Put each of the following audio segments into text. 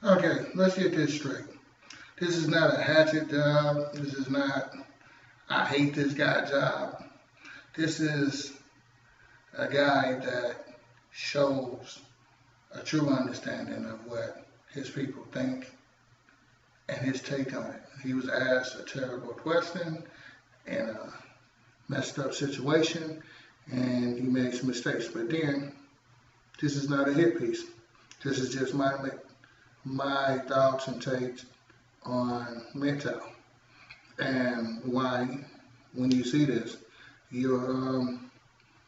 Okay, let's get this straight. This is not a hatchet job. This is not, I hate this guy job. This is a guy that shows a true understanding of what his people think and his take on it. He was asked a terrible question in a messed up situation, and he made some mistakes. But then, this is not a hit piece. This is just my thoughts and takes on Mgtow, and why, when you see this, you'll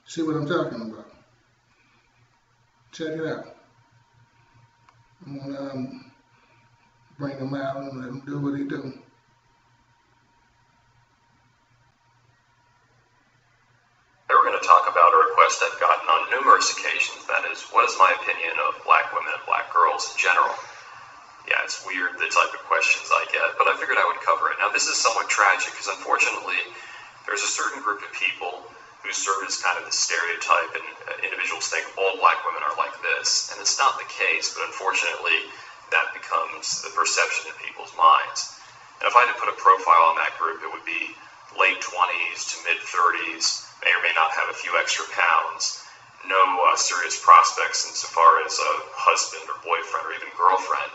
see what I'm talking about. Check it out. I'm gonna bring him out and let him do what he do. We're going to talk about a request I've gotten on numerous occasions. That is, what is my opinion of black women and black girls in general? Yeah, it's weird, the type of questions I get, but I figured I would cover it. Now, this is somewhat tragic because unfortunately, there's a certain group of people who serve as kind of the stereotype, and individuals think all black women are like this, and it's not the case, but unfortunately, that becomes the perception in people's minds. And if I had to put a profile on that group, it would be late 20s to mid 30s, may or may not have a few extra pounds, no serious prospects insofar as a husband or boyfriend or even girlfriend,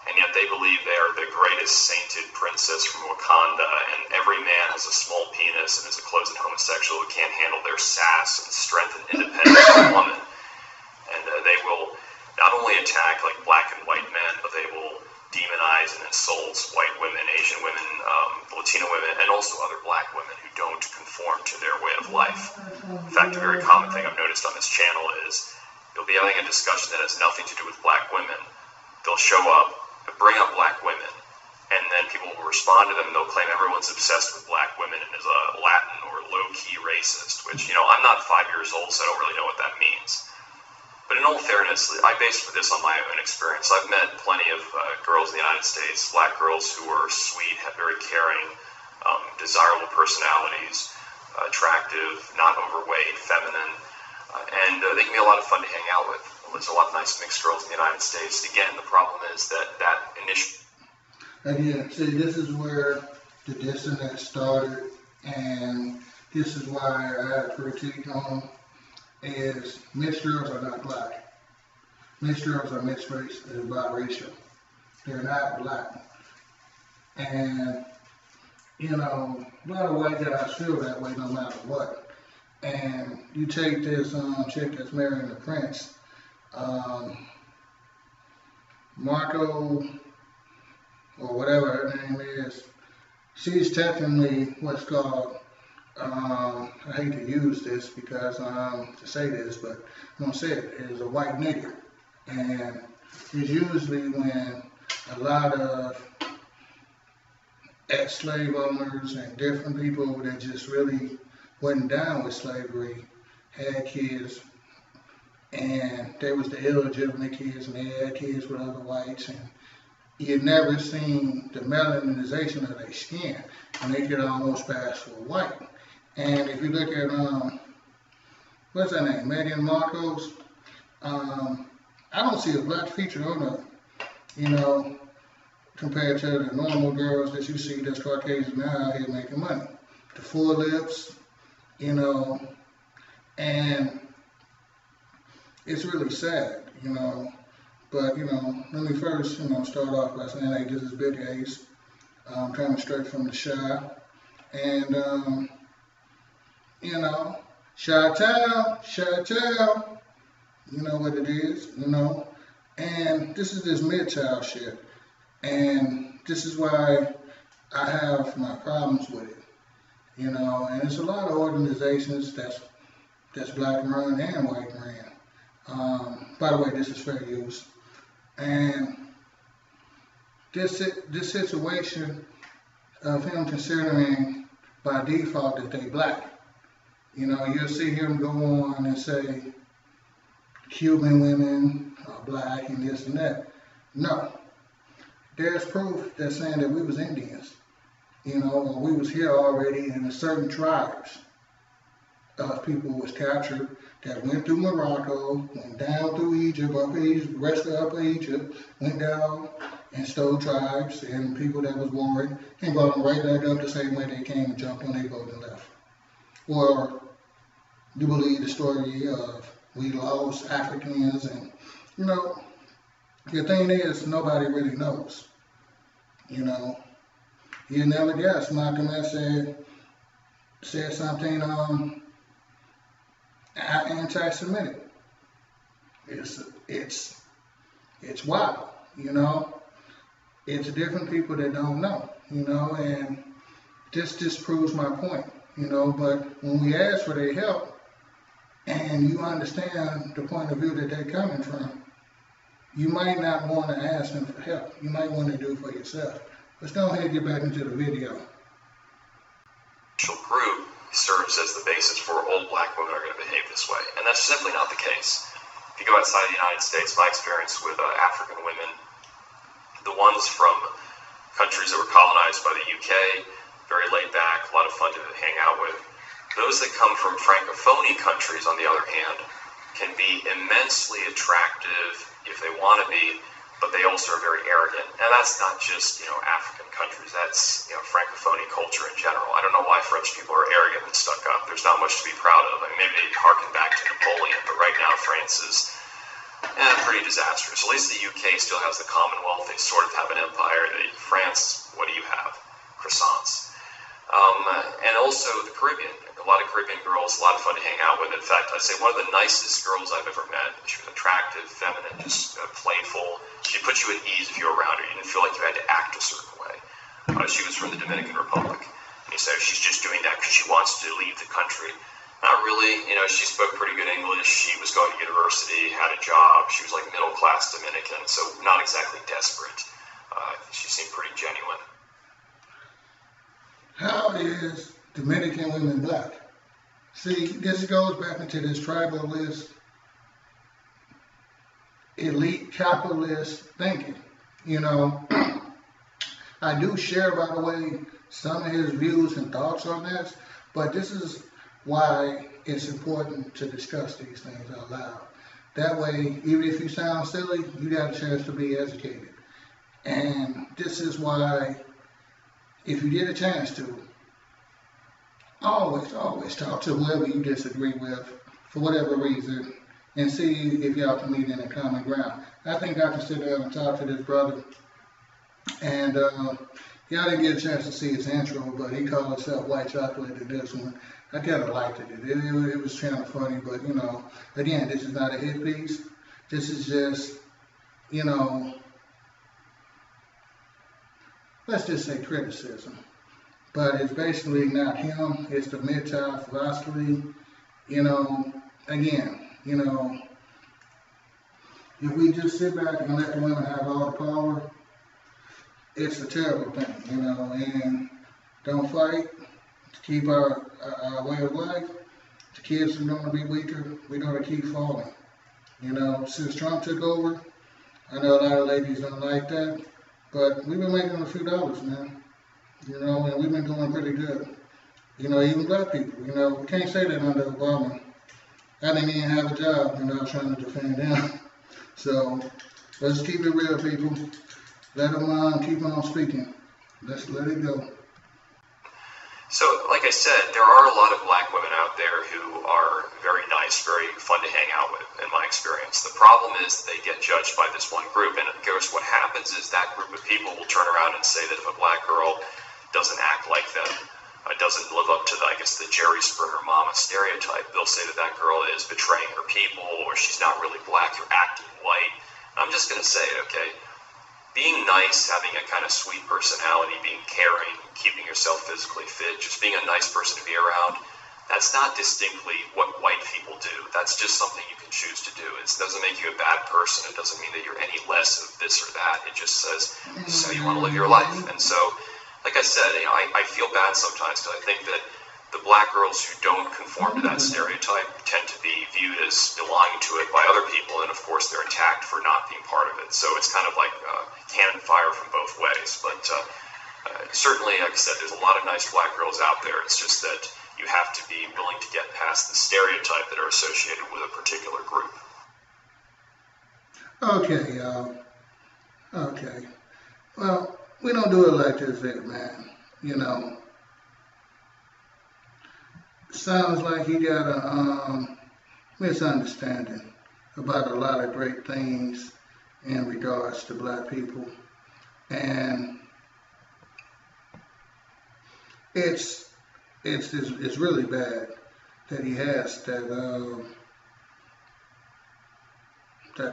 and yet they believe they are the greatest sainted princess from Wakanda, and every man has a small penis and is a closet homosexual who can't handle their sass and strength and independence of a woman. And they will not only attack like black and white men, but they will demonize and insult white women, Asian women, Latino women, and also other black women who don't conform to their way of life. In fact, a very common thing I've noticed on this channel is you'll be having a discussion that has nothing to do with black women. They'll show up, bring up black women, and then people will respond to them and they'll claim everyone's obsessed with black women and is a Latin or low-key racist, which, I'm not 5 years old, so I don't really know what that means. But in all fairness, I base this on my own experience. I've met plenty of girls in the United States, black girls who are sweet, have very caring, desirable personalities, attractive, not overweight, feminine, and they can be a lot of fun to hang out with. There's a lot of nice mixed girls in the United States. Again, the problem is that initial... Again, see, this is where the dissonance started, and this is why I had a critique on them. Is mixed girls are not black. Mixed girls are mixed race, they're biracial. They're not black. And, a lot of white guys feel that way no matter what. And you take this chick that's marrying the prince, Marco, or whatever her name is, she's technically what's called, I hate to use this because, to say this, but I'm going to say it, is a white nigger. And it's usually when a lot of ex-slave owners and different people that just really wasn't down with slavery had kids, and they was the illegitimate kids, and they had kids with other whites, and you'd never seen the melanization of their skin, and they could almost pass for white. And if you look at, what's her name, Meghan Markle's, I don't see a black feature on her, compared to the normal girls that you see that's Caucasian now out here making money. The full lips, and it's really sad, But, let me first, start off by saying, hey, this is Big Ace, coming straight from the Chi. And, Chi-town, you know what it is, And this is this Mgtow shit. And this is why I have my problems with it, And there's a lot of organizations that's black run and white ran. By the way, this is fair use. And this situation of him considering by default that they black, you'll see him go on and say Cuban women are black and this and that. No, there's proof that's saying that we was Indians, or we was here already, and certain tribes of people was captured that went through Morocco, went down through Egypt, upper Egypt, rest of upper Egypt, went down and stole tribes and people that was warring and brought them right back up the same way they came and jumped on their boat and left. Or you believe the story of we lost Africans and, you know, the thing is nobody really knows, you know. You never guess. Malcolm X said something anti-Semitic. It's wild, you know. It's different people that don't know, you know, and this disproves my point, you know. But when we ask for their help and you understand the point of view that they're coming from, you might not want to ask them for help. You might want to do it for yourself. Let's go ahead and get back into the video. Group serves as the basis for all black women are going to behave this way, and that's simply not the case. If you go outside the United States, my experience with African women, the ones from countries that were colonized by the UK, very laid back, a lot of fun to hang out with. Those that come from Francophone countries, on the other hand, can be immensely attractive if they want to be, but they also are very arrogant. And that's not just, you know, African countries, that's, you know, Francophone culture in general. I don't know why French people are arrogant and stuck up. There's not much to be proud of. I mean, maybe they harken back to Napoleon, but right now France is pretty disastrous. At least the UK still has the Commonwealth. They sort of have an empire. France, what do you have? Croissants. And also the Caribbean. A lot of Caribbean girls, a lot of fun to hang out with. In fact, I'd say one of the nicest girls I've ever met. She was attractive, feminine, just playful. She'd put you at ease if you were around her. You didn't feel like you had to act a certain way. She was from the Dominican Republic. And you say she's just doing that because she wants to leave the country. Not really. You know, she spoke pretty good English. She was going to university, had a job. She was like middle-class Dominican, so not exactly desperate. She seemed pretty genuine. How is Dominican women black? See, this goes back into this tribalist, elite capitalist thinking. You know, I do share, by the way, some of his views and thoughts on this, but this is why it's important to discuss these things out loud. That way, even if you sound silly, you got a chance to be educated. And this is why, if you get a chance to, always talk to whoever you disagree with for whatever reason and see if y'all can meet in a common ground. I think I can sit down and talk to this brother, and y'all didn't get a chance to see his intro, but he called himself White Chocolate in this one. I kind of liked it. It was kind of funny, but, you know, again, this is not a hit piece. This is just, you know, let's just say criticism. But it's basically not him, it's the Mgtow philosophy. You know, again, you know, if we just sit back and let the women have all the power, it's a terrible thing, you know, and don't fight to keep our way of life. The kids are going to be weaker, we're going to keep falling. You know, since Trump took over, I know a lot of ladies don't like that, but we've been making a few dollars, man. You know, and we've been doing pretty good. You know, even black people, you know, we can't say that under Obama. I didn't even have a job, you know, trying to defend them. So, let's keep it real, people. Let them keep on speaking. Let's let it go. So, like I said, there are a lot of black women out there who are very nice, very fun to hang out with, in my experience. The problem is they get judged by this one group, and of course what happens is that group of people will turn around and say that if a black girl doesn't act like them, doesn't live up to, the Jerry Springer mama stereotype, they'll say that that girl is betraying her people, or she's not really black, you're acting white. I'm just going to say, okay, being nice, having a kind of sweet personality, being caring, keeping yourself physically fit, just being a nice person to be around, that's not distinctly what white people do. That's just something you can choose to do. It doesn't make you a bad person. It doesn't mean that you're any less of this or that. It just says, this is how you want to live your life. And so, like I said, you know, I feel bad sometimes because I think that the black girls who don't conform to that stereotype tend to be viewed as belonging to it by other people, and of course they're attacked for not being part of it. So it's kind of like cannon fire from both ways. But certainly, like I said, there's a lot of nice black girls out there. It's just that you have to be willing to get past the stereotype that are associated with a particular group. Okay, y'all. Okay. Well, we don't do it like this, Vic, man. You know, sounds like he got a misunderstanding about a lot of great things in regards to black people, and it's really bad that he has that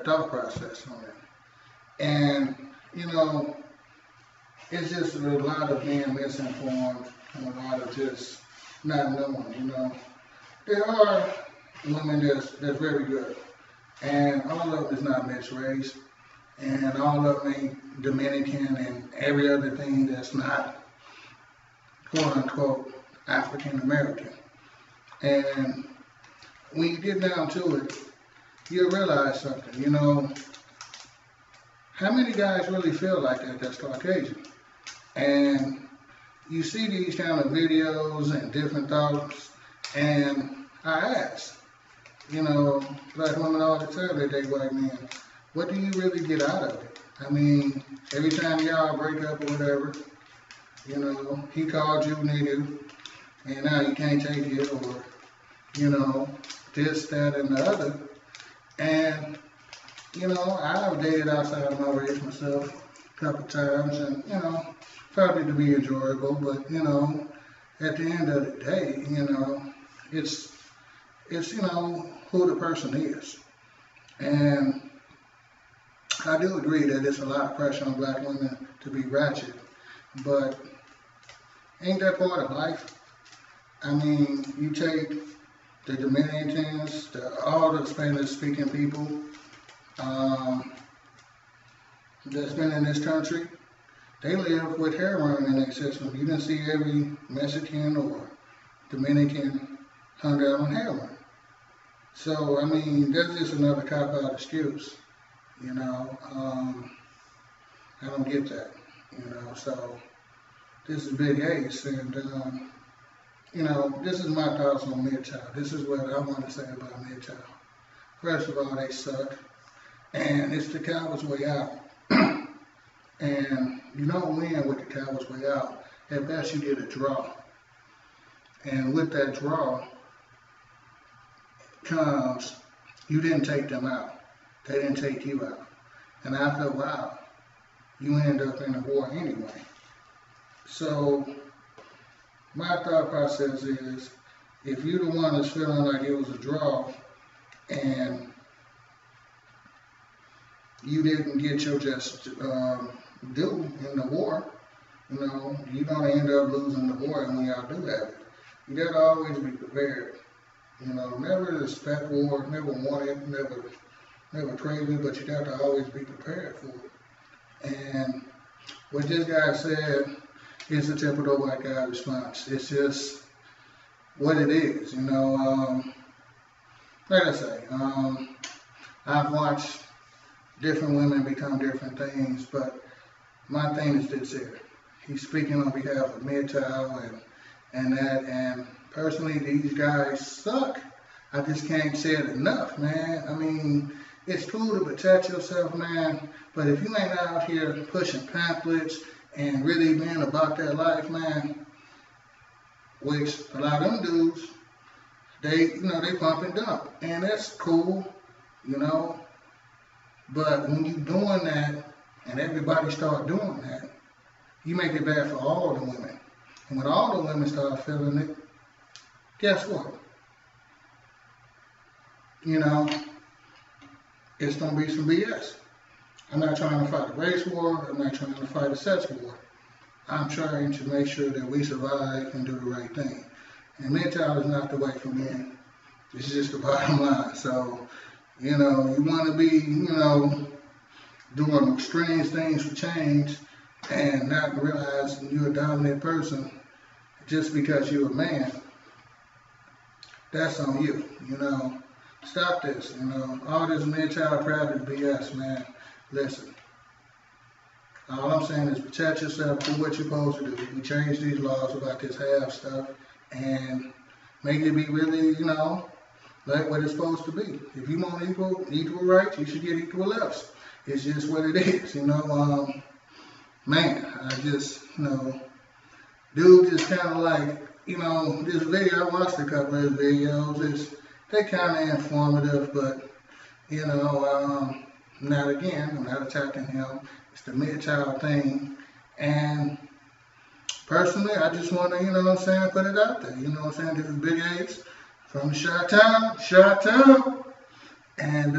thought process on it. And you know, it's just a lot of being misinformed and a lot of just not knowing. You know, there are women that's very good, and all of them is not mixed race, and all of them ain't Dominican and every other thing that's not quote unquote African American. And when you get down to it, you'll realize something. You know, how many guys really feel like that that's Caucasian? And you see these kind of videos and different thoughts, and I ask, you know, black women all the time that date white men, what do you really get out of it? I mean, every time y'all break up or whatever, you know, he called you nigga, and now you can't take it, or, you know, this, that, and the other. And, you know, I've dated outside of my race myself a couple times, and, you know, found it to be enjoyable, but, you know, at the end of the day, you know, it's you know, who the person is. And I do agree that it's a lot of pressure on black women to be ratchet, but ain't that part of life? I mean, you take the Dominicans, all the Spanish-speaking people that's been in this country, they live with heroin in their system. You can see every Mexican or Dominican hung out on heroin. So, I mean, that's just another cop-out excuse, you know. I don't get that, you know. So, this is Big Ace, and, you know, this is my thoughts on Mgtow. This is what I want to say about Mgtow. First of all, they suck, and it's the coward's way out. And you don't win with the coward's way out. At best, you get a draw. And with that draw comes, you didn't take them out. They didn't take you out. And after a while, you end up in a war anyway. So, my thought process is, if you're the one that's feeling like it was a draw, and you didn't get your just due in the war, you know, you're going to end up losing the war when y'all do have it. You got to always be prepared. You know, never expect war, never want it, never crave it, but you got to always be prepared for it. And what this guy said is the typical white guy response. It's just what it is, you know. Like I say, I've watched different women become different things, but my thing is this here. He's speaking on behalf of Mgtow and that, and personally, these guys suck. I just can't say it enough, man. I mean, it's cool to protect yourself, man, but if you ain't out here pushing pamphlets and really being about that life, man, which a lot of them dudes, they pump and dump, and that's cool, you know, but when you doing that and everybody start doing that, you make it bad for all the women. And when all the women start feeling it, guess what? You know, it's going to be some BS. I'm not trying to fight a race war. I'm not trying to fight a sex war. I'm trying to make sure that we survive and do the right thing. And Mgtow is not the way for men. It's just the bottom line. So, you know, you want to be, you know, doing strange things for change and not realizing you're a dominant person just because you're a man. That's on you, you know. Stop this, you know. All this Mgtow crap is BS, man. Listen. All I'm saying is protect yourself, do what you're supposed to do. We change these laws about this half stuff, and make it be really, like what it's supposed to be. If you want equal rights, you should get equal lefts. It's just what it is, Man, I just, dude just kind of like, this video, I watched a couple of his videos. They kind of informative, but, not again, I'm not attacking him. It's the Mgtow thing. And personally, I just want to, put it out there. This is Big Ace from the Chi-Town. And,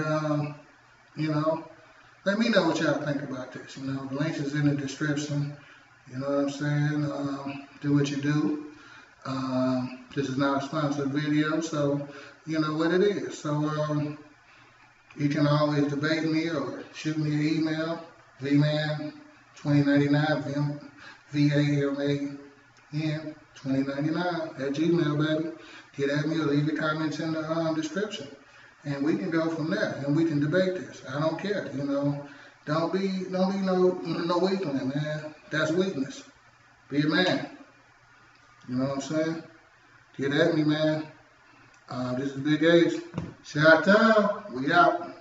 let me know what y'all think about this. The link is in the description. You know what I'm saying? Do what you do. This is not a sponsored video, so you know what it is. So you can always debate me or shoot me an email, vman2099, VAMAN2099 @gmail, baby. Get at me or leave your comments in the description. And we can go from there, and we can debate this. I don't care, Don't be no weakling, man. That's weakness. Be a man. You know what I'm saying? Get at me, man. This is Big Ace. Chi-Town. We out.